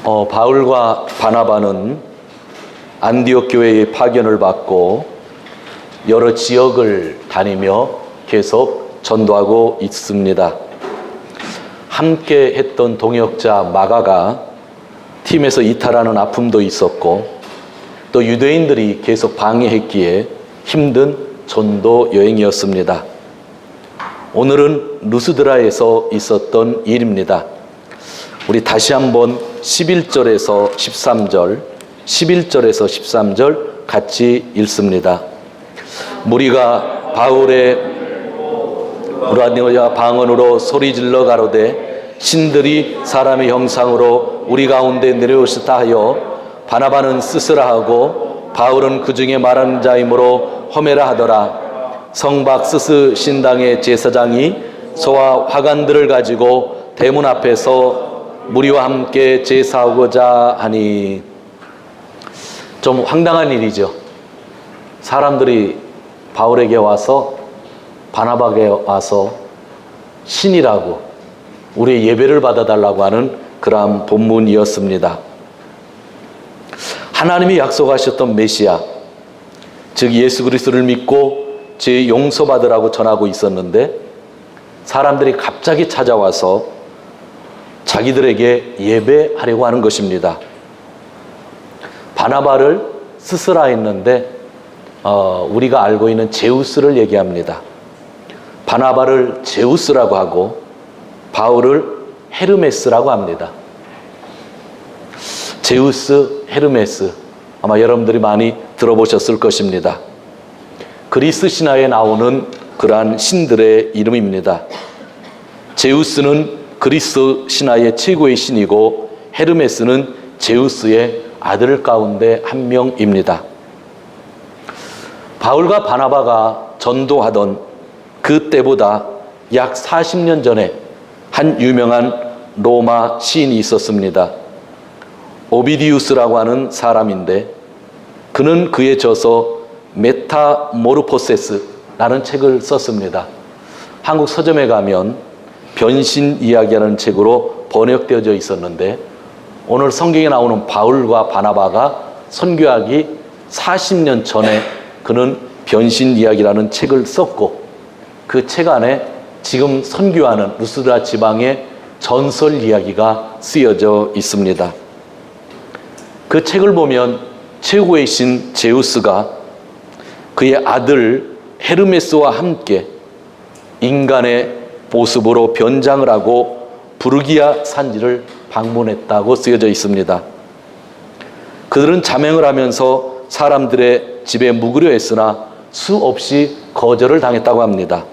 바울과 바나바는 안디옥 교회의 파견을 받고 여러 지역을 다니며 계속 전도하고 있습니다. 함께 했던 동역자 마가가 팀에서 이탈하는 아픔도 있었고 또 유대인들이 계속 방해했기에 힘든 전도 여행이었습니다. 오늘은 루스드라에서 있었던 일입니다. 우리 다시 한번 11절에서 13절, 11절에서 13절 같이 읽습니다. 무리가 바울의 방언으로 소리질러 가로되 신들이 사람의 형상으로 우리 가운데 내려오시다 하여 바나바는 쓰쓰라 하고 바울은 그 중에 말하는 자이므로 험해라 하더라. 성박 스스 신당의 제사장이 소와 화관들을 가지고 대문 앞에서 무리와 함께 제사하고자 하니. 좀 황당한 일이죠. 사람들이 바울에게 와서 바나바에게 와서 신이라고 우리의 예배를 받아달라고 하는 그러한 본문이었습니다. 하나님이 약속하셨던 메시아, 즉 예수 그리스도를 믿고 죄 용서받으라고 전하고 있었는데 사람들이 갑자기 찾아와서 자기들에게 예배하려고 하는 것입니다. 바나바를 스스라 했는데 우리가 알고 있는 제우스를 얘기합니다. 바나바를 제우스라고 하고 바울을 헤르메스라고 합니다. 제우스, 헤르메스, 아마 여러분들이 많이 들어보셨을 것입니다. 그리스 신화에 나오는 그러한 신들의 이름입니다. 제우스는 그리스 신화의 최고의 신이고 헤르메스는 제우스의 아들 가운데 한 명입니다. 바울과 바나바가 전도하던 그때보다 약 40년 전에 한 유명한 로마 시인이 있었습니다. 오비디우스라고 하는 사람인데 그는 그의 저서 메타모르포세스라는 책을 썼습니다. 한국 서점에 가면 변신 이야기라는 책으로 번역되어져 있었는데 오늘 성경에 나오는 바울과 바나바가 선교하기 40년 전에 그는 변신 이야기라는 책을 썼고 그 책 안에 지금 선교하는 루스드라 지방의 전설 이야기가 쓰여져 있습니다. 그 책을 보면 최고의 신 제우스가 그의 아들 헤르메스와 함께 인간의 모습으로 변장을 하고 부르기아 산지를 방문했다고 쓰여져 있습니다. 그들은 자명을 하면서 사람들의 집에 묵으려 했으나 수없이 거절을 당했다고 합니다.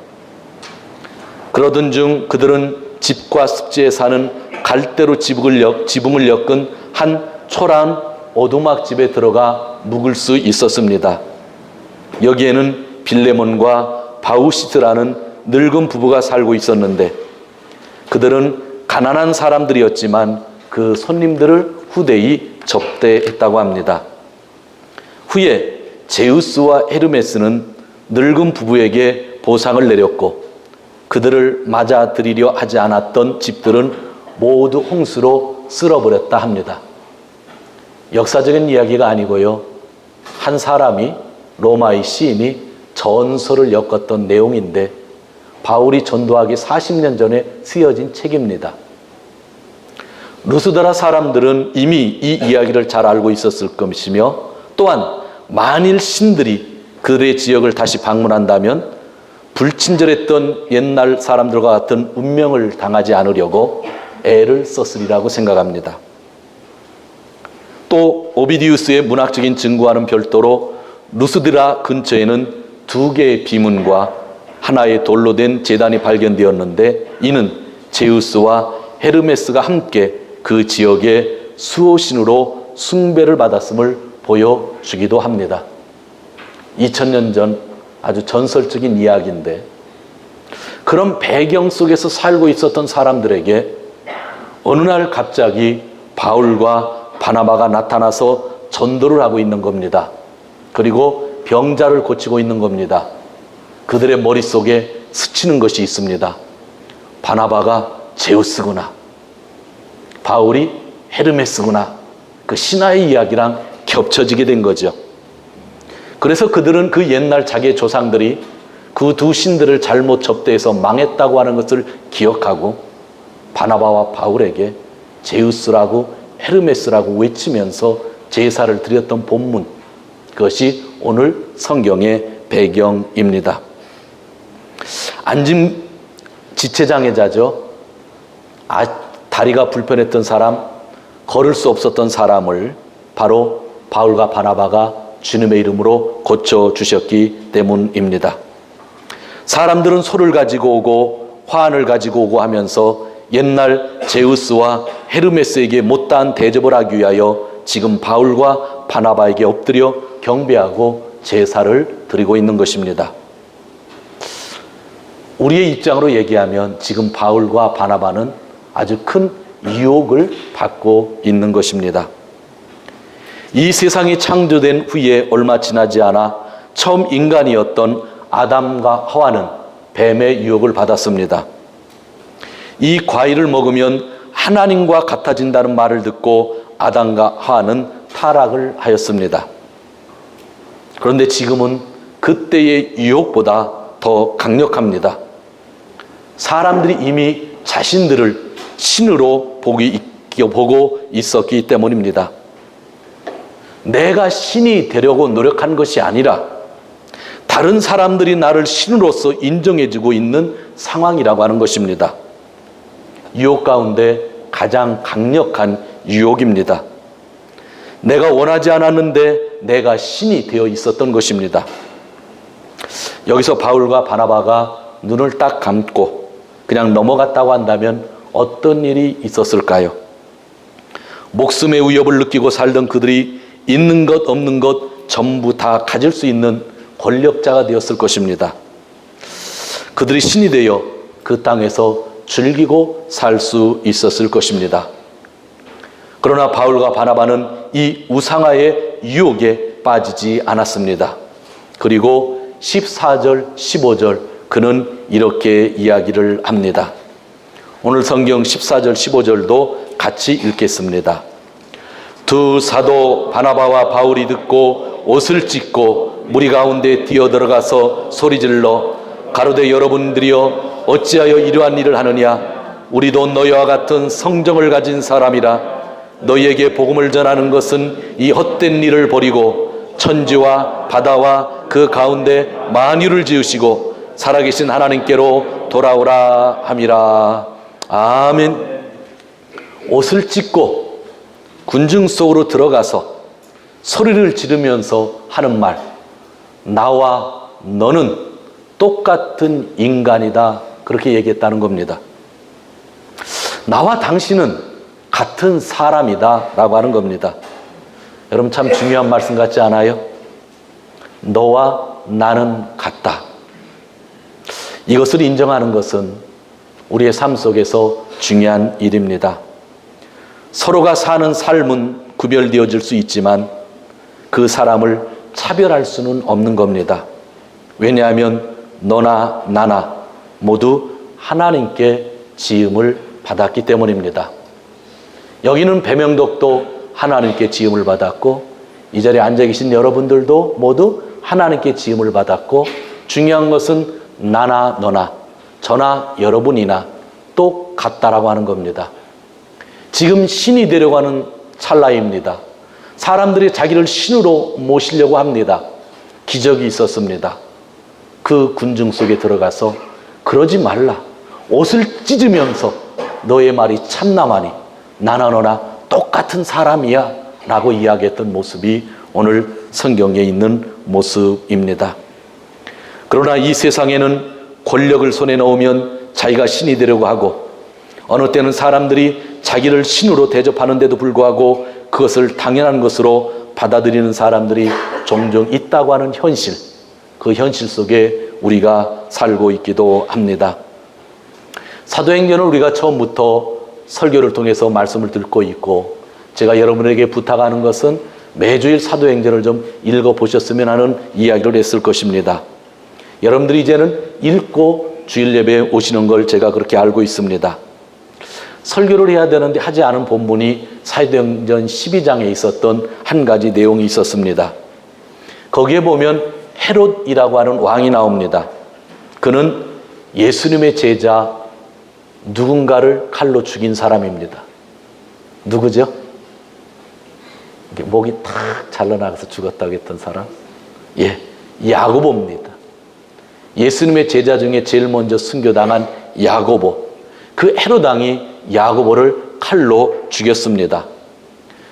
그러던 중 그들은 집과 습지에 사는 갈대로 지붕을 엮은 한 초라한 오두막 집에 들어가 묵을 수 있었습니다. 여기에는 빌레몬과 바우시트라는 늙은 부부가 살고 있었는데 그들은 가난한 사람들이었지만 그 손님들을 후대히 접대했다고 합니다. 후에 제우스와 헤르메스는 늙은 부부에게 보상을 내렸고 그들을 맞아들이려 하지 않았던 집들은 모두 홍수로 쓸어버렸다 합니다. 역사적인 이야기가 아니고요. 한 사람이 로마의 시인이 전설을 엮었던 내용인데 바울이 전도하기 40년 전에 쓰여진 책입니다. 루스드라 사람들은 이미 이 이야기를 잘 알고 있었을 것이며 또한 만일 신들이 그들의 지역을 다시 방문한다면 불친절했던 옛날 사람들과 같은 운명을 당하지 않으려고 애를 썼으리라고 생각합니다. 또 오비디우스의 문학적인 증거와는 별도로 루스드라 근처에는 2개의 비문과 하나의 돌로 된 제단이 발견되었는데 이는 제우스와 헤르메스가 함께 그 지역의 수호신으로 숭배를 받았음을 보여주기도 합니다. 2000년 전 아주 전설적인 이야기인데 그런 배경 속에서 살고 있었던 사람들에게 어느 날 갑자기 바울과 바나바가 나타나서 전도를 하고 있는 겁니다. 그리고 병자를 고치고 있는 겁니다. 그들의 머릿속에 스치는 것이 있습니다. 바나바가 제우스구나. 바울이 헤르메스구나. 그 신화의 이야기랑 겹쳐지게 된 거죠. 그래서 그들은 그 옛날 자기의 조상들이 그 두 신들을 잘못 접대해서 망했다고 하는 것을 기억하고 바나바와 바울에게 제우스라고 헤르메스라고 외치면서 제사를 드렸던 본문, 그것이 오늘 성경의 배경입니다. 앉은 지체장애자죠. 다리가 불편했던 사람, 걸을 수 없었던 사람을 바로 바울과 바나바가 주님의 이름으로 고쳐주셨기 때문입니다. 사람들은 소를 가지고 오고 화환을 가지고 오고 하면서 옛날 제우스와 헤르메스에게 못다한 대접을 하기 위하여 지금 바울과 바나바에게 엎드려 경배하고 제사를 드리고 있는 것입니다. 우리의 입장으로 얘기하면 지금 바울과 바나바는 아주 큰 유혹을 받고 있는 것입니다. 이 세상이 창조된 후에 얼마 지나지 않아 처음 인간이었던 아담과 하와는 뱀의 유혹을 받았습니다. 이 과일을 먹으면 하나님과 같아진다는 말을 듣고 아담과 하와는 타락을 하였습니다. 그런데 지금은 그때의 유혹보다 더 강력합니다. 사람들이 이미 자신들을 신으로 보고 있었기 때문입니다. 내가 신이 되려고 노력한 것이 아니라 다른 사람들이 나를 신으로서 인정해주고 있는 상황이라고 하는 것입니다. 유혹 가운데 가장 강력한 유혹입니다. 내가 원하지 않았는데 내가 신이 되어 있었던 것입니다. 여기서 바울과 바나바가 눈을 딱 감고 그냥 넘어갔다고 한다면 어떤 일이 있었을까요? 목숨의 위협을 느끼고 살던 그들이 있는 것 없는 것 전부 다 가질 수 있는 권력자가 되었을 것입니다. 그들이 신이 되어 그 땅에서 즐기고 살 수 있었을 것입니다. 그러나 바울과 바나바는 이 우상화의 유혹에 빠지지 않았습니다. 그리고 14절, 15절 그는 이렇게 이야기를 합니다. 오늘 성경 14절, 15절도 같이 읽겠습니다. 두 사도 바나바와 바울이 듣고 옷을 찢고 무리 가운데 뛰어들어가서 소리질러 가로되 여러분들이여 어찌하여 이러한 일을 하느냐? 우리도 너희와 같은 성정을 가진 사람이라. 너희에게 복음을 전하는 것은 이 헛된 일을 버리고 천지와 바다와 그 가운데 만유를 지으시고 살아계신 하나님께로 돌아오라 함이라. 아멘. 옷을 찢고 군중 속으로 들어가서 소리를 지르면서 하는 말, 나와 너는 똑같은 인간이다, 그렇게 얘기했다는 겁니다. 나와 당신은 같은 사람이다 라고 하는 겁니다. 여러분 참 중요한 말씀 같지 않아요? 너와 나는 같다. 이것을 인정하는 것은 우리의 삶 속에서 중요한 일입니다. 서로가 사는 삶은 구별되어질 수 있지만 그 사람을 차별할 수는 없는 겁니다. 왜냐하면 너나 나나 모두 하나님께 지음을 받았기 때문입니다. 여기는 배명덕도 하나님께 지음을 받았고 이 자리에 앉아 계신 여러분들도 모두 하나님께 지음을 받았고 중요한 것은 나나 너나 저나 여러분이나 똑같다라고 하는 겁니다. 지금 신이 되려고 하는 찰나입니다. 사람들이 자기를 신으로 모시려고 합니다. 기적이 있었습니다. 그 군중 속에 들어가서 그러지 말라. 옷을 찢으면서 너의 말이 참나마니 나나 너나 똑같은 사람이야 라고 이야기했던 모습이 오늘 성경에 있는 모습입니다. 그러나 이 세상에는 권력을 손에 넣으면 자기가 신이 되려고 하고 어느 때는 사람들이 자기를 신으로 대접하는데도 불구하고 그것을 당연한 것으로 받아들이는 사람들이 종종 있다고 하는 현실, 그 현실 속에 우리가 살고 있기도 합니다. 사도행전을 우리가 처음부터 설교를 통해서 말씀을 듣고 있고 제가 여러분에게 부탁하는 것은 매주일 사도행전을 좀 읽어보셨으면 하는 이야기를 했을 것입니다. 여러분들이 이제는 읽고 주일 예배에 오시는 걸 제가 그렇게 알고 있습니다. 설교를 해야 되는데 하지 않은 본문이 사도행전 12장에 있었던 한 가지 내용이 있었습니다. 거기에 보면 헤롯이라고 하는 왕이 나옵니다. 그는 예수님의 제자 누군가를 칼로 죽인 사람입니다. 누구죠? 목이 탁 잘라나가서 죽었다고 했던 사람? 예, 야고보입니다. 예수님의 제자 중에 제일 먼저 순교당한 야고보. 그 헤롯 왕이 야고보를 칼로 죽였습니다.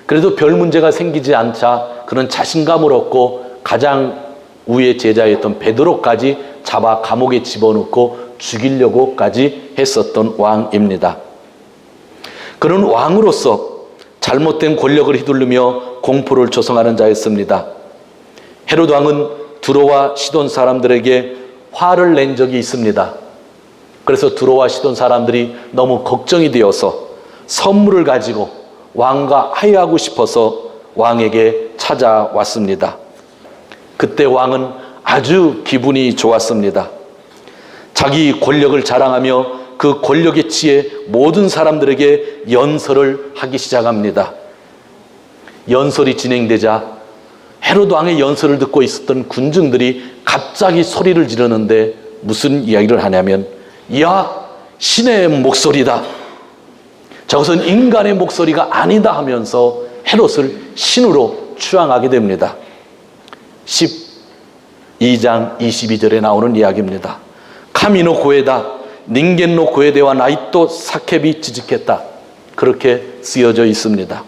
그래도 별 문제가 생기지 않자 그는 자신감을 얻고 가장 우의 제자였던 베드로까지 잡아 감옥에 집어넣고 죽이려고까지 했었던 왕입니다. 그는 왕으로서 잘못된 권력을 휘둘르며 공포를 조성하는 자였습니다. 헤롯 왕은 두로와 시돈 사람들에게 화를 낸 적이 있습니다. 그래서 두로와 시돈 사람들이 너무 걱정이 되어서 선물을 가지고 왕과 화해하고 싶어서 왕에게 찾아왔습니다. 그때 왕은 아주 기분이 좋았습니다. 자기 권력을 자랑하며 그 권력에 취해 모든 사람들에게 연설을 하기 시작합니다. 연설이 진행되자 헤롯 왕의 연설을 듣고 있었던 군중들이 갑자기 소리를 지르는데 무슨 이야기를 하냐면, 야, 신의 목소리다. 저것은 인간의 목소리가 아니다 하면서 헤롯을 신으로 추앙하게 됩니다. 12장 22절에 나오는 이야기입니다. 카미노 고에다 닌겐노 고에데와 나이토 사케비 지지겠다. 그렇게 쓰여져 있습니다.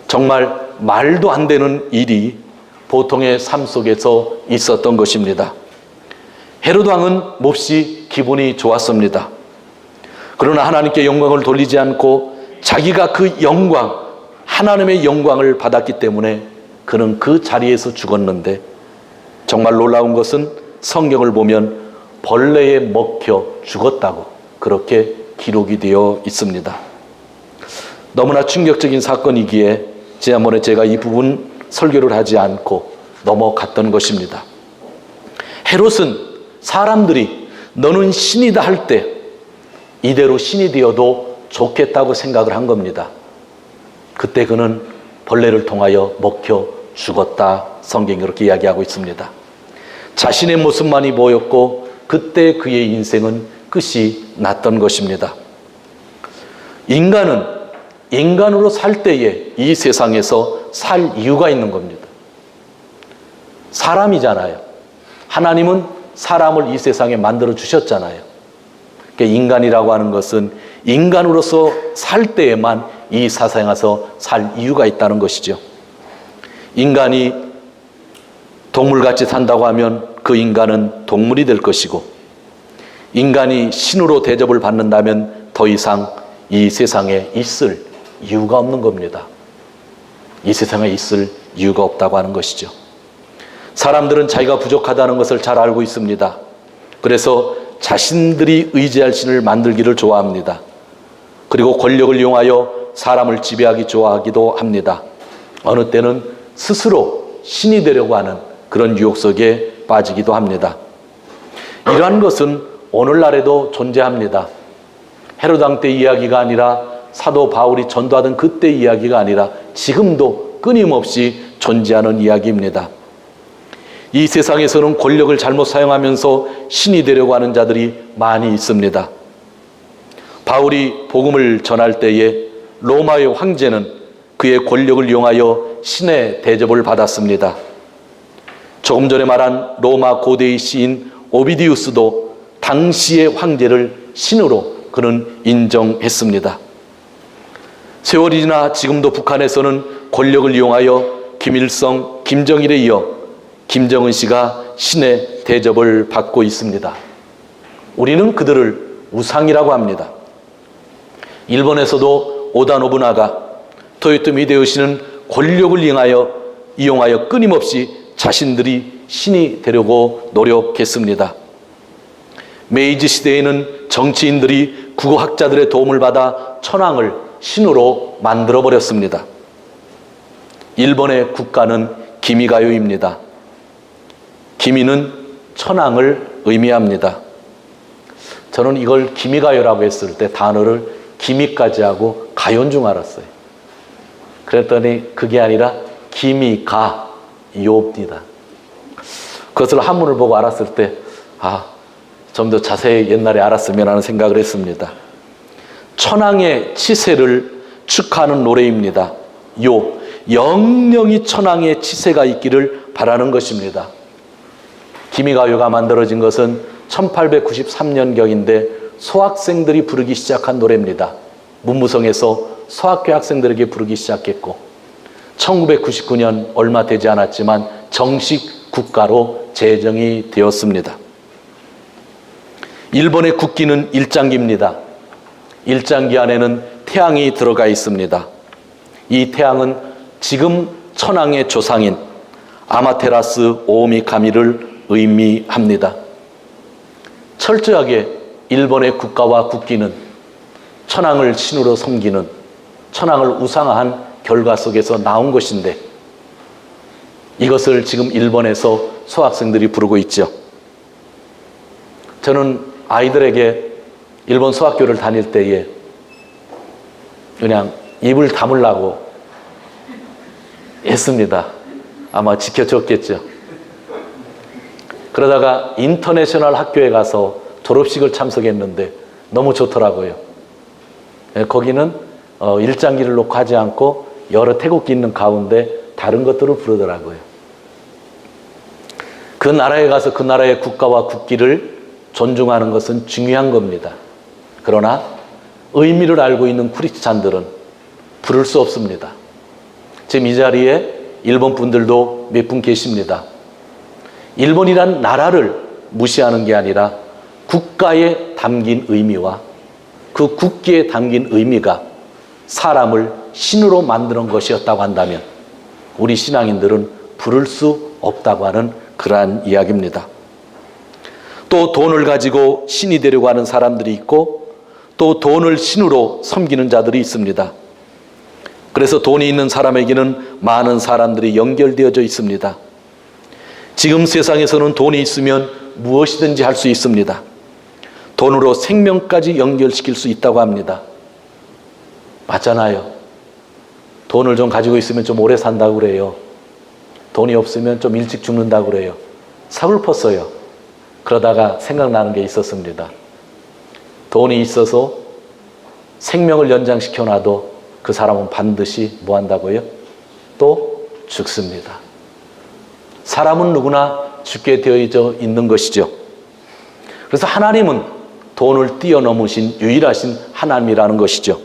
정말 말도 안 되는 일이 보통의 삶 속에서 있었던 것입니다. 헤롯 왕은 몹시 기분이 좋았습니다. 그러나 하나님께 영광을 돌리지 않고 자기가 그 영광, 하나님의 영광을 받았기 때문에 그는 그 자리에서 죽었는데, 정말 놀라운 것은 성경을 보면 벌레에 먹혀 죽었다고 그렇게 기록이 되어 있습니다. 너무나 충격적인 사건이기에 지난번에 제가 이 부분 설교를 하지 않고 넘어갔던 것입니다. 헤롯은 사람들이 너는 신이다 할 때 이대로 신이 되어도 좋겠다고 생각을 한 겁니다. 그때 그는 벌레를 통하여 먹혀 죽었다. 성경이 그렇게 이야기하고 있습니다. 자신의 모습만이 보였고 그때 그의 인생은 끝이 났던 것입니다. 인간은 인간으로 살 때에 이 세상에서 살 이유가 있는 겁니다. 사람이잖아요. 하나님은 사람을 이 세상에 만들어 주셨잖아요. 그러니까 인간이라고 하는 것은 인간으로서 살 때에만 이 세상에서 살 이유가 있다는 것이죠. 인간이 동물같이 산다고 하면 그 인간은 동물이 될 것이고, 인간이 신으로 대접을 받는다면 더 이상 이 세상에 있을 이유가 없는 겁니다. 이 세상에 있을 이유가 없다고 하는 것이죠. 사람들은 자기가 부족하다는 것을 잘 알고 있습니다. 그래서 자신들이 의지할 신을 만들기를 좋아합니다. 그리고 권력을 이용하여 사람을 지배하기 좋아하기도 합니다. 어느 때는 스스로 신이 되려고 하는 그런 유혹 속에 빠지기도 합니다. 이러한 것은 오늘날에도 존재합니다. 헤롯 왕 때 이야기가 아니라 사도 바울이 전도하던 그때 이야기가 아니라 지금도 끊임없이 존재하는 이야기입니다. 이 세상에서는 권력을 잘못 사용하면서 신이 되려고 하는 자들이 많이 있습니다. 바울이 복음을 전할 때에 로마의 황제는 그의 권력을 이용하여 신의 대접을 받았습니다. 조금 전에 말한 로마 고대의 시인 오비디우스도 당시의 황제를 신으로 그는 인정했습니다. 세월이 지나 지금도 북한에서는 권력을 이용하여 김일성, 김정일에 이어 김정은 씨가 신의 대접을 받고 있습니다. 우리는 그들을 우상이라고 합니다. 일본에서도 오다 노부나가, 토요토미 히데요시는 권력을 이용하여 끊임없이 자신들이 신이 되려고 노력했습니다. 메이지 시대에는 정치인들이 국어학자들의 도움을 받아 천황을 신으로 만들어버렸습니다. 일본의 국가는 기미가요입니다. 기미는 천황을 의미합니다. 저는 이걸 기미가요라고 했을 때 단어를 기미까지 하고 가요인 줄 알았어요. 그랬더니 그게 아니라 기미가 요입니다. 그것을 한문을 보고 알았을 때 좀 더 자세히 옛날에 알았으면 하는 생각을 했습니다. 천황의 치세를 축하하는 노래입니다. 요, 영영이 천황의 치세가 있기를 바라는 것입니다. 기미가요가 만들어진 것은 1893년경인데 소학생들이 부르기 시작한 노래입니다. 문무성에서 소학교 학생들에게 부르기 시작했고 1999년 얼마 되지 않았지만 정식 국가로 제정이 되었습니다. 일본의 국기는 일장기입니다. 일장기 안에는 태양이 들어가 있습니다. 이 태양은 지금 천황의 조상인 아마테라스 오오미카미를 의미합니다. 철저하게 일본의 국가와 국기는 천황을 신으로 섬기는, 천황을 우상화한 결과 속에서 나온 것인데 이것을 지금 일본에서 소학생들이 부르고 있죠. 저는 아이들에게 일본 소학교를 다닐 때에 그냥 입을 다물라고 했습니다. 아마 지켜줬겠죠. 그러다가 인터내셔널 학교에 가서 졸업식을 참석했는데 너무 좋더라고요. 거기는 일장기를 놓고 하지 않고 여러 태국기 있는 가운데 다른 것들을 부르더라고요. 그 나라에 가서 그 나라의 국가와 국기를 존중하는 것은 중요한 겁니다. 그러나 의미를 알고 있는 크리스찬들은 부를 수 없습니다. 지금 이 자리에 일본 분들도 몇 분 계십니다. 일본이란 나라를 무시하는 게 아니라 국가에 담긴 의미와 그 국기에 담긴 의미가 사람을 신으로 만드는 것이었다고 한다면 우리 신앙인들은 부를 수 없다고 하는 그러한 이야기입니다. 또 돈을 가지고 신이 되려고 하는 사람들이 있고 또 돈을 신으로 섬기는 자들이 있습니다. 그래서 돈이 있는 사람에게는 많은 사람들이 연결되어져 있습니다. 지금 세상에서는 돈이 있으면 무엇이든지 할 수 있습니다. 돈으로 생명까지 연결시킬 수 있다고 합니다. 맞잖아요. 돈을 좀 가지고 있으면 좀 오래 산다고 그래요. 돈이 없으면 좀 일찍 죽는다고 그래요. 서글펐어요. 그러다가 생각나는 게 있었습니다. 돈이 있어서 생명을 연장시켜놔도 그 사람은 반드시 뭐 한다고요? 또 죽습니다. 사람은 누구나 죽게 되어져 있는 것이죠. 그래서 하나님은 돈을 뛰어넘으신 유일하신 하나님이라는 것이죠.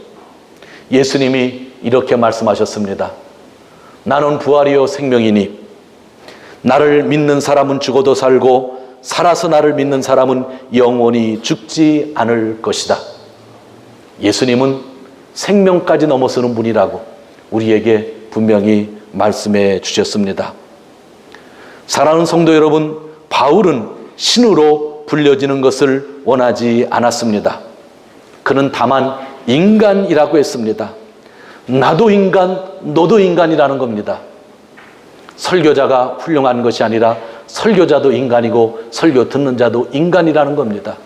예수님이 이렇게 말씀하셨습니다. 나는 부활이요 생명이니 나를 믿는 사람은 죽어도 살고 살아서 나를 믿는 사람은 영원히 죽지 않을 것이다. 예수님은 생명까지 넘어서는 분이라고 우리에게 분명히 말씀해 주셨습니다. 사랑하는 성도 여러분, 바울은 신으로 불려지는 것을 원하지 않았습니다. 그는 다만 인간이라고 했습니다. 나도 인간, 너도 인간이라는 겁니다. 설교자가 훌륭한 것이 아니라 설교자도 인간이고 설교 듣는 자도 인간이라는 겁니다.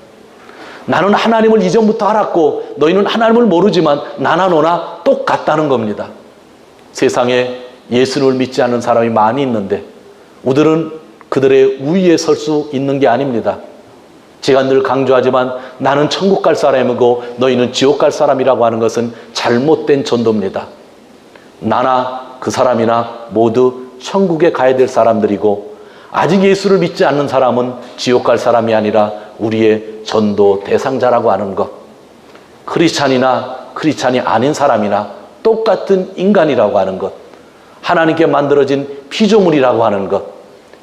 나는 하나님을 이전부터 알았고 너희는 하나님을 모르지만 나나 너나 똑같다는 겁니다. 세상에 예수를 믿지 않는 사람이 많이 있는데 우리들은 그들의 우위에 설 수 있는 게 아닙니다. 제가 늘 강조하지만 나는 천국 갈 사람이고 너희는 지옥 갈 사람이라고 하는 것은 잘못된 전도입니다. 나나 그 사람이나 모두 천국에 가야 될 사람들이고 아직 예수를 믿지 않는 사람은 지옥 갈 사람이 아니라 우리의 전도 대상자라고 하는 것. 크리스찬이나 크리스찬이 아닌 사람이나 똑같은 인간이라고 하는 것. 하나님께 만들어진 피조물이라고 하는 것.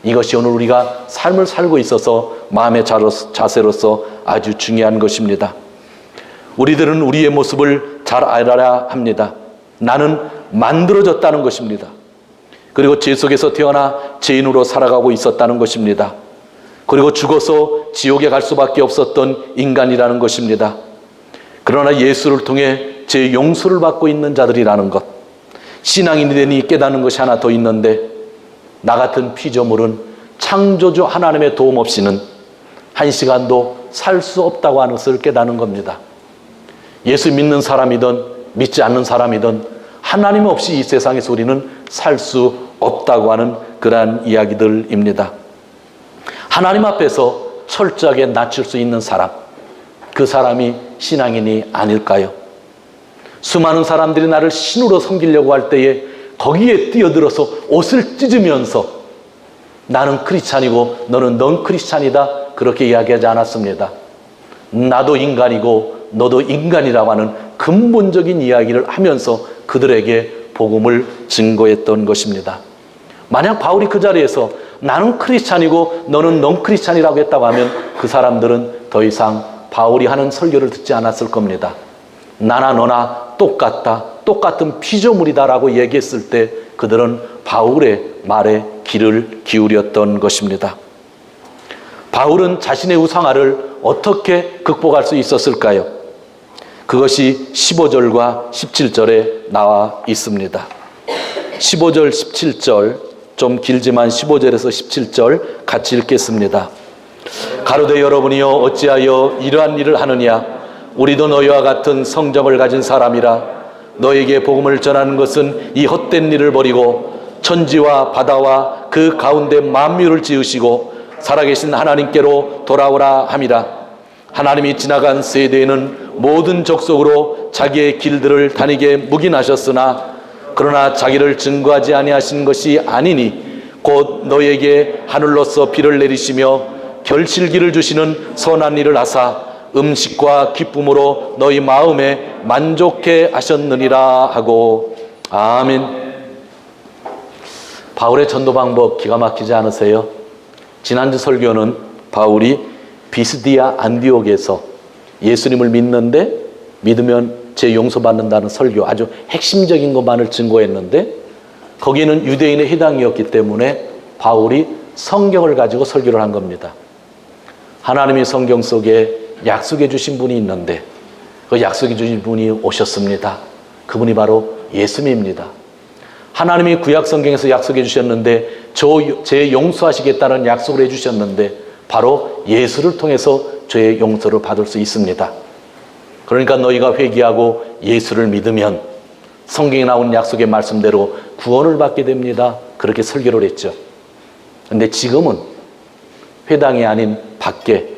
이것이 오늘 우리가 삶을 살고 있어서 마음의 자세로서 아주 중요한 것입니다. 우리들은 우리의 모습을 잘 알아야 합니다. 나는 만들어졌다는 것입니다. 그리고 죄 속에서 태어나 죄인으로 살아가고 있었다는 것입니다. 그리고 죽어서 지옥에 갈 수밖에 없었던 인간이라는 것입니다. 그러나 예수를 통해 죄 용서를 받고 있는 자들이라는 것. 신앙인이 되니 깨닫는 것이 하나 더 있는데 나 같은 피조물은 창조주 하나님의 도움 없이는 한 시간도 살 수 없다고 하는 것을 깨닫는 겁니다. 예수 믿는 사람이든 믿지 않는 사람이든 하나님 없이 이 세상에서 우리는 살 수 없다고 하는 그러한 이야기들입니다. 하나님 앞에서 철저하게 낮출 수 있는 사람, 그 사람이 신앙인이 아닐까요? 수많은 사람들이 나를 신으로 섬기려고 할 때에 거기에 뛰어들어서 옷을 찢으면서 나는 크리스찬이고 너는 넌 크리스찬이다, 그렇게 이야기하지 않았습니다. 나도 인간이고 너도 인간이라고 하는 근본적인 이야기를 하면서 그들에게 복음을 증거했던 것입니다. 만약 바울이 그 자리에서 나는 크리스찬이고 너는 넌 크리스찬이라고 했다고 하면 그 사람들은 더 이상 바울이 하는 설교를 듣지 않았을 겁니다. 나나 너나 똑같다, 똑같은 피조물이다라고 얘기했을 때 그들은 바울의 말에 귀를 기울였던 것입니다. 바울은 자신의 우상화를 어떻게 극복할 수 있었을까요? 그것이 15절과 17절에 나와 있습니다. 15절, 17절, 좀 길지만 15절에서 17절 같이 읽겠습니다. 가로되 여러분이여 어찌하여 이러한 일을 하느냐? 우리도 너희와 같은 성정을 가진 사람이라. 너에게 복음을 전하는 것은 이 헛된 일을 버리고 천지와 바다와 그 가운데 만물을 지으시고 살아계신 하나님께로 돌아오라 함이라. 하나님이 지나간 세대에는 모든 족속으로 자기의 길들을 다니게 묵인하셨으나 그러나 자기를 증거하지 아니하신 것이 아니니 곧 너희에게 하늘로서 비를 내리시며 결실기를 주시는 선한 일을 하사 음식과 기쁨으로 너희 마음에 만족해 하셨느니라 하고. 아멘. 바울의 전도 방법 기가 막히지 않으세요? 지난주 설교는 바울이 비스디아 안디옥에서 예수님을 믿는데 믿으면 제 용서받는다는 설교, 아주 핵심적인 것만을 증거했는데 거기는 유대인의 회당이었기 때문에 바울이 성경을 가지고 설교를 한 겁니다. 하나님이 성경 속에 약속해 주신 분이 있는데 그 약속해 주신 분이 오셨습니다. 그분이 바로 예수님입니다. 하나님이 구약 성경에서 약속해 주셨는데 제 용서하시겠다는 약속을 해 주셨는데 바로 예수를 통해서 죄의 용서를 받을 수 있습니다. 그러니까 너희가 회개하고 예수를 믿으면 성경에 나온 약속의 말씀대로 구원을 받게 됩니다. 그렇게 설교를 했죠. 그런데 지금은 회당이 아닌 밖에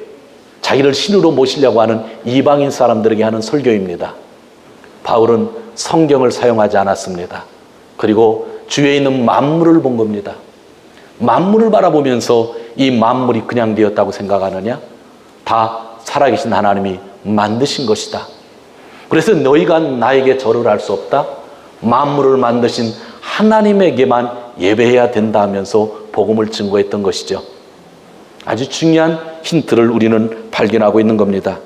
자기를 신으로 모시려고 하는 이방인 사람들에게 하는 설교입니다. 바울은 성경을 사용하지 않았습니다. 그리고 주위에 있는 만물을 본 겁니다. 만물을 바라보면서 이 만물이 그냥 되었다고 생각하느냐? 다 살아계신 하나님이 만드신 것이다. 그래서 너희가 나에게 절을 할 수 없다. 만물을 만드신 하나님에게만 예배해야 된다 하면서 복음을 증거했던 것이죠. 아주 중요한 힌트를 우리는 발견하고 있는 겁니다.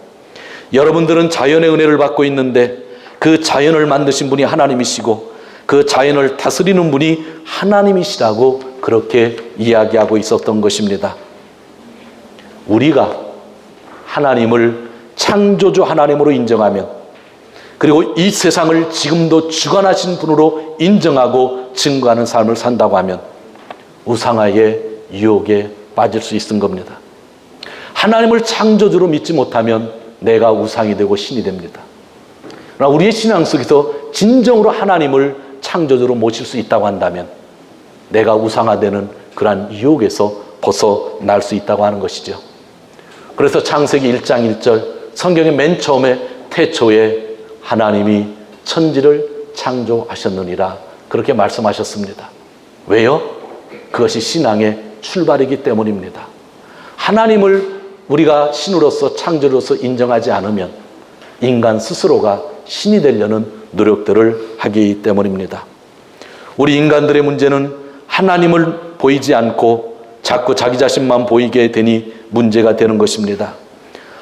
여러분들은 자연의 은혜를 받고 있는데 그 자연을 만드신 분이 하나님이시고 그 자연을 다스리는 분이 하나님이시라고 그렇게 이야기하고 있었던 것입니다. 우리가 하나님을 창조주 하나님으로 인정하면, 그리고 이 세상을 지금도 주관하신 분으로 인정하고 증거하는 삶을 산다고 하면 우상화의 유혹에 빠질 수 있는 겁니다. 하나님을 창조주로 믿지 못하면 내가 우상이 되고 신이 됩니다. 그러나 우리의 신앙 속에서 진정으로 하나님을 창조주로 모실 수 있다고 한다면 내가 우상화되는 그러한 유혹에서 벗어날 수 있다고 하는 것이죠. 그래서 창세기 1장 1절 성경의 맨 처음에 태초에 하나님이 천지를 창조하셨느니라 그렇게 말씀하셨습니다. 왜요? 그것이 신앙의 출발이기 때문입니다. 하나님을 우리가 신으로서 창조로서 인정하지 않으면 인간 스스로가 신이 되려는 노력들을 하기 때문입니다. 우리 인간들의 문제는 하나님을 보이지 않고 자꾸 자기 자신만 보이게 되니 문제가 되는 것입니다.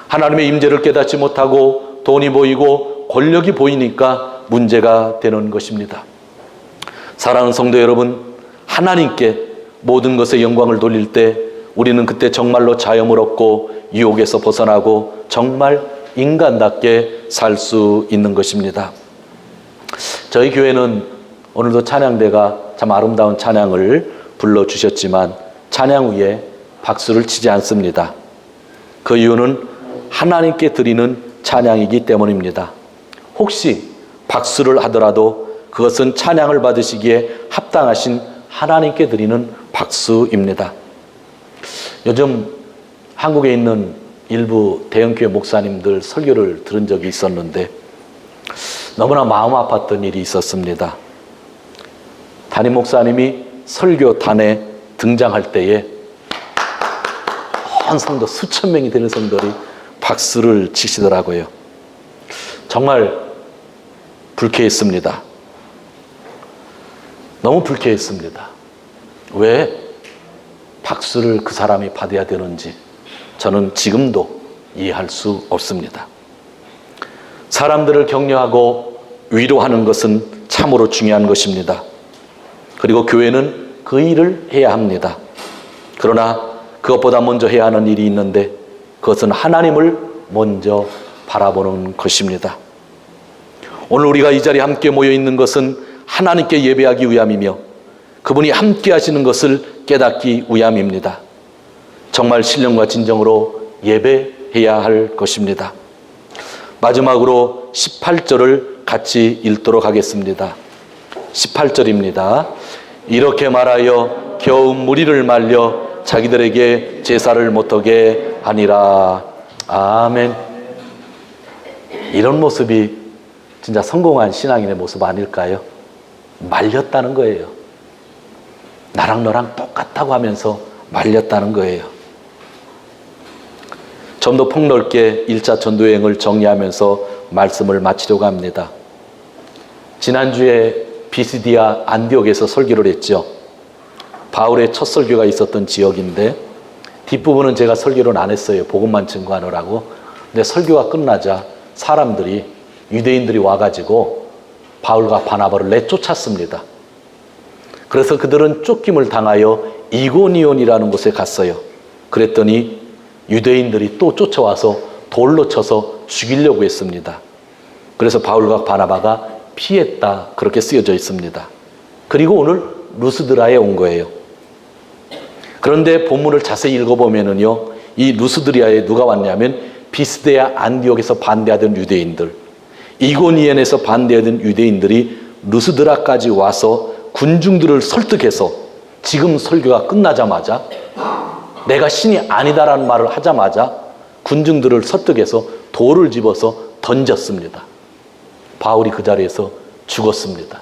하나님의 임재를 깨닫지 못하고 돈이 보이고 권력이 보이니까 문제가 되는 것입니다. 사랑하는 성도 여러분, 하나님께 모든 것의 영광을 돌릴 때 우리는 그때 정말로 자유를 얻고 유혹에서 벗어나고 정말 인간답게 살 수 있는 것입니다. 저희 교회는 오늘도 찬양대가 참 아름다운 찬양을 불러주셨지만 찬양 후에 박수를 치지 않습니다. 그 이유는 하나님께 드리는 찬양이기 때문입니다. 혹시 박수를 하더라도 그것은 찬양을 받으시기에 합당하신 하나님께 드리는 박수입니다. 요즘 한국에 있는 일부 대형교회 목사님들 설교를 들은 적이 있었는데 너무나 마음 아팠던 일이 있었습니다. 담임 목사님이 설교단에 등장할 때에 온 성도, 수천 명이 되는 성도들이 박수를 치시더라고요. 정말 불쾌했습니다. 너무 불쾌했습니다. 왜 박수를 그 사람이 받아야 되는지 저는 지금도 이해할 수 없습니다. 사람들을 격려하고 위로하는 것은 참으로 중요한 것입니다. 그리고 교회는 그 일을 해야 합니다. 그러나 그것보다 먼저 해야 하는 일이 있는데 그것은 하나님을 먼저 바라보는 것입니다. 오늘 우리가 이 자리에 함께 모여 있는 것은 하나님께 예배하기 위함이며 그분이 함께 하시는 것을 깨닫기 위함입니다. 정말 신령과 진정으로 예배해야 할 것입니다. 마지막으로 18절을 같이 읽도록 하겠습니다. 18절입니다. 이렇게 말하여 겨우 무리를 말려 자기들에게 제사를 못하게 하니라. 아멘. 이런 모습이 진짜 성공한 신앙인의 모습 아닐까요? 말렸다는 거예요. 나랑 너랑 똑같다고 하면서 말렸다는 거예요. 좀 더 폭넓게 1차 전도여행을 정리하면서 말씀을 마치려고 합니다. 지난주에 비시디아 안디옥에서 설교를 했죠. 바울의 첫 설교가 있었던 지역인데 뒷부분은 제가 설교를 안 했어요. 복음만 증거하느라고. 근데 설교가 끝나자 사람들이, 유대인들이 와가지고 바울과 바나바를 내쫓았습니다. 그래서 그들은 쫓김을 당하여 이고니온이라는 곳에 갔어요. 그랬더니 유대인들이 또 쫓아와서 돌로 쳐서 죽이려고 했습니다. 그래서 바울과 바나바가 피했다, 그렇게 쓰여져 있습니다. 그리고 오늘 루스드라에 온 거예요. 그런데 본문을 자세히 읽어보면은요, 이 루스드리아에 누가 왔냐면 비스데아 안디옥에서 반대하던 유대인들, 이고니온에서 반대하던 유대인들이 루스드라까지 와서 군중들을 설득해서 지금 설교가 끝나자마자 내가 신이 아니다라는 말을 하자마자 군중들을 설득해서 돌을 집어서 던졌습니다. 바울이 그 자리에서 죽었습니다.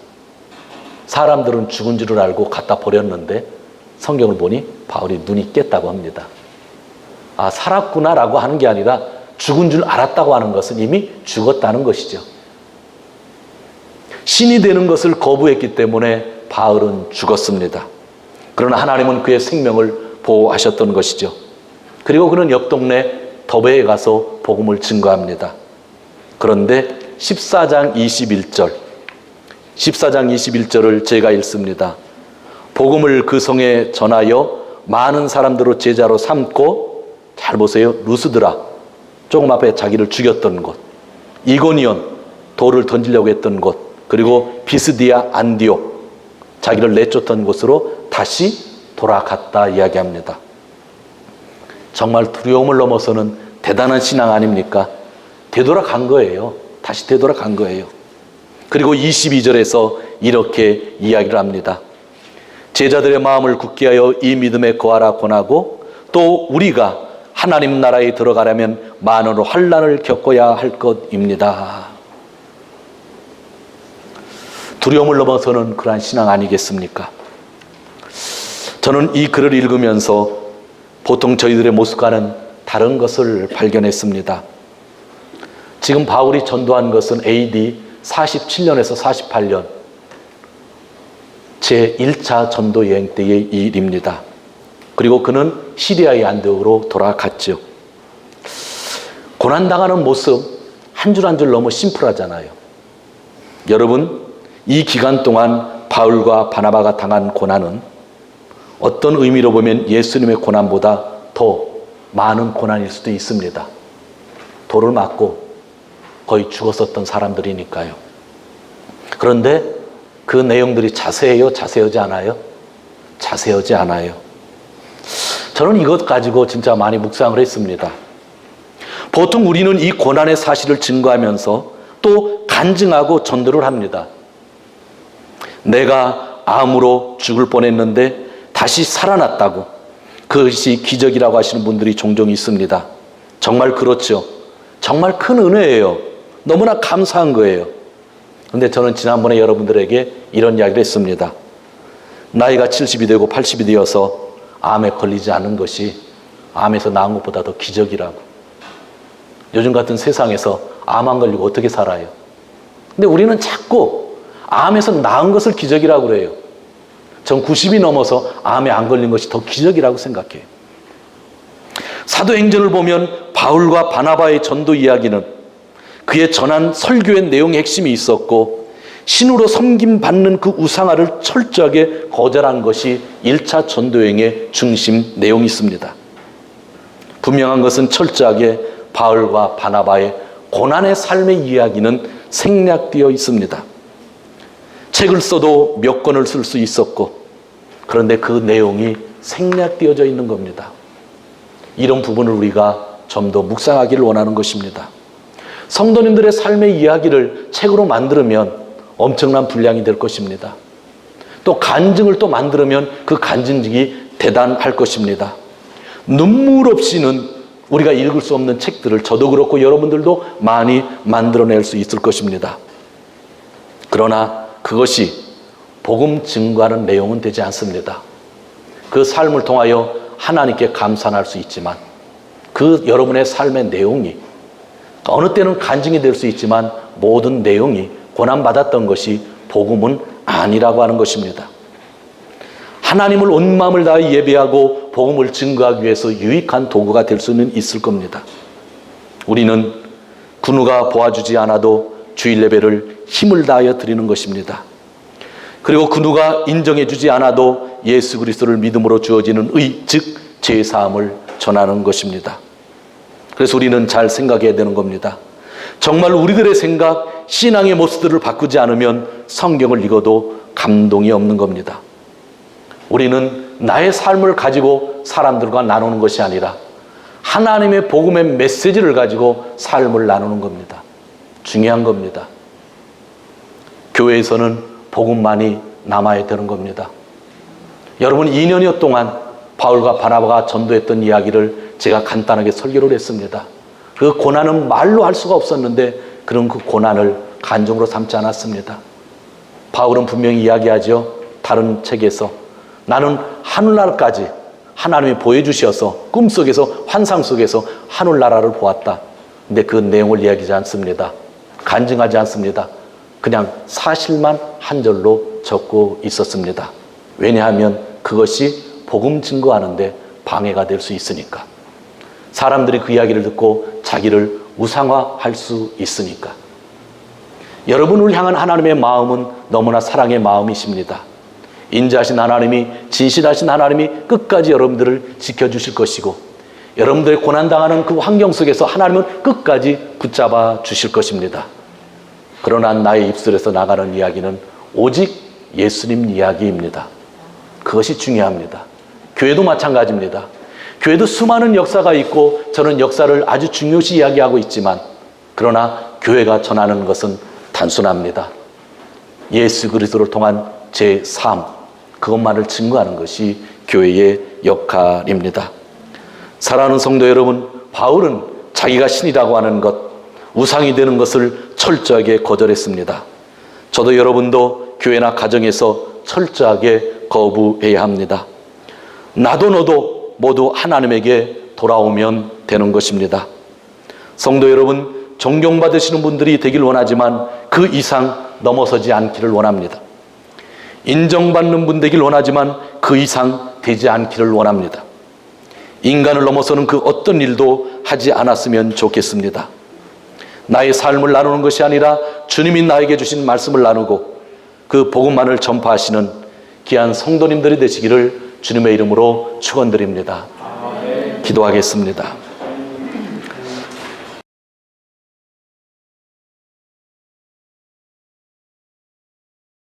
사람들은 죽은 줄을 알고 갖다 버렸는데 성경을 보니 바울이 눈이 깼다고 합니다. 아, 살았구나라고 하는 게 아니라 죽은 줄 알았다고 하는 것은 이미 죽었다는 것이죠. 신이 되는 것을 거부했기 때문에 바울은 죽었습니다. 그러나 하나님은 그의 생명을 보호하셨던 것이죠. 그리고 그는 옆 동네 더베에 가서 복음을 증거합니다. 그런데 14장 21절을 제가 읽습니다. 복음을 그 성에 전하여 많은 사람들을 제자로 삼고, 잘 보세요, 루스드라, 조금 앞에 자기를 죽였던 곳, 이고니온, 돌을 던지려고 했던 곳, 그리고 비스디아 안디옥, 자기를 내쫓던 곳으로 다시 돌아갔다 이야기합니다. 정말 두려움을 넘어서는 대단한 신앙 아닙니까? 되돌아간 거예요. 다시 되돌아간 거예요. 그리고 22절에서 이렇게 이야기를 합니다. 제자들의 마음을 굳게 하여 이 믿음에 거하라 권하고, 또 우리가 하나님 나라에 들어가려면 많은 환난을 겪어야 할 것입니다. 두려움을 넘어서는 그러한 신앙 아니겠습니까? 저는 이 글을 읽으면서 보통 저희들의 모습과는 다른 것을 발견했습니다. 지금 바울이 전도한 것은 AD 47년에서 48년 제1차 전도 여행 때의 일입니다. 그리고 그는 시리아의 안디옥으로 돌아갔죠. 고난당하는 모습 한 줄 한 줄 너무 심플하잖아요. 여러분, 이 기간 동안 바울과 바나바가 당한 고난은 어떤 의미로 보면 예수님의 고난보다 더 많은 고난일 수도 있습니다. 돌을 맞고 거의 죽었었던 사람들이니까요. 그런데 그 내용들이 자세해요? 자세하지 않아요? 자세하지 않아요. 저는 이것 가지고 진짜 많이 묵상을 했습니다. 보통 우리는 이 고난의 사실을 증거하면서 또 간증하고 전도를 합니다. 내가 암으로 죽을 뻔했는데 다시 살아났다고, 그것이 기적이라고 하시는 분들이 종종 있습니다. 정말 그렇죠. 정말 큰 은혜예요. 너무나 감사한 거예요. 그런데 저는 지난번에 여러분들에게 이런 이야기를 했습니다. 나이가 70이 되고 80이 되어서 암에 걸리지 않은 것이 암에서 나은 것보다 더 기적이라고. 요즘 같은 세상에서 암 안 걸리고 어떻게 살아요? 근데 우리는 자꾸 암에서 나은 것을 기적이라고 그래요. 전 90이 넘어서 암에 안 걸린 것이 더 기적이라고 생각해요. 사도행전을 보면 바울과 바나바의 전도 이야기는 그의 전한 설교의 내용의 핵심이 있었고, 신으로 섬김받는 그 우상화를 철저하게 거절한 것이 1차 전도여행의 중심 내용이 있습니다. 분명한 것은 철저하게 바울과 바나바의 고난의 삶의 이야기는 생략되어 있습니다. 책을 써도 몇 권을 쓸 수 있었고, 그런데 그 내용이 생략되어져 있는 겁니다. 이런 부분을 우리가 좀 더 묵상하기를 원하는 것입니다. 성도님들의 삶의 이야기를 책으로 만들면 엄청난 분량이 될 것입니다. 또 간증을 또 만들면 그 간증직이 대단할 것입니다. 눈물 없이는 우리가 읽을 수 없는 책들을 저도 그렇고 여러분들도 많이 만들어낼 수 있을 것입니다. 그러나 그것이 복음 증거하는 내용은 되지 않습니다. 그 삶을 통하여 하나님께 감사할 수 있지만, 그 여러분의 삶의 내용이 어느 때는 간증이 될 수 있지만 모든 내용이 고난받았던 것이 복음은 아니라고 하는 것입니다. 하나님을 온 마음을 다해 예배하고 복음을 증거하기 위해서 유익한 도구가 될 수는 있을 겁니다. 우리는 군우가 도와주지 않아도 주일 예배를 힘을 다하여 드리는 것입니다. 그리고 군우가 인정해주지 않아도 예수 그리스도를 믿음으로 주어지는 의, 즉 제사함을 전하는 것입니다. 그래서 우리는 잘 생각해야 되는 겁니다. 정말 우리들의 생각, 신앙의 모습들을 바꾸지 않으면 성경을 읽어도 감동이 없는 겁니다. 우리는 나의 삶을 가지고 사람들과 나누는 것이 아니라 하나님의 복음의 메시지를 가지고 삶을 나누는 겁니다. 중요한 겁니다. 교회에서는 복음만이 남아야 되는 겁니다. 여러분, 2년여 동안 바울과 바나바가 전도했던 이야기를 제가 간단하게 설교를 했습니다. 그 고난은 말로 할 수가 없었는데 그런 그 고난을 간증으로 삼지 않았습니다. 바울은 분명히 이야기하죠. 다른 책에서 나는 하늘나라까지 하나님이 보여주셔서 꿈속에서 환상 속에서 하늘나라를 보았다. 근데 그 내용을 이야기하지 않습니다. 간증하지 않습니다. 그냥 사실만 한 절로 적고 있었습니다. 왜냐하면 그것이 복음 증거하는데 방해가 될 수 있으니까. 사람들이 그 이야기를 듣고 자기를 우상화할 수 있으니까. 여러분을 향한 하나님의 마음은 너무나 사랑의 마음이십니다. 인자하신 하나님이, 진실하신 하나님이 끝까지 여러분들을 지켜주실 것이고, 여러분들이 고난당하는 그 환경 속에서 하나님은 끝까지 붙잡아 주실 것입니다. 그러나 나의 입술에서 나가는 이야기는 오직 예수님 이야기입니다. 그것이 중요합니다. 교회도 마찬가지입니다. 교회도 수많은 역사가 있고 저는 역사를 아주 중요시 이야기하고 있지만, 그러나 교회가 전하는 것은 단순합니다. 예수 그리스도를 통한 제 삶, 그것만을 증거하는 것이 교회의 역할입니다. 사랑하는 성도 여러분, 바울은 자기가 신이라고 하는 것, 우상이 되는 것을 철저하게 거절했습니다. 저도 여러분도 교회나 가정에서 철저하게 거부해야 합니다. 나도 너도 모두 하나님에게 돌아오면 되는 것입니다. 성도 여러분, 존경받으시는 분들이 되길 원하지만 그 이상 넘어서지 않기를 원합니다. 인정받는 분 되길 원하지만 그 이상 되지 않기를 원합니다. 인간을 넘어서는 그 어떤 일도 하지 않았으면 좋겠습니다. 나의 삶을 나누는 것이 아니라 주님이 나에게 주신 말씀을 나누고 그 복음만을 전파하시는 귀한 성도님들이 되시기를 주님의 이름으로 축원드립니다. 기도하겠습니다.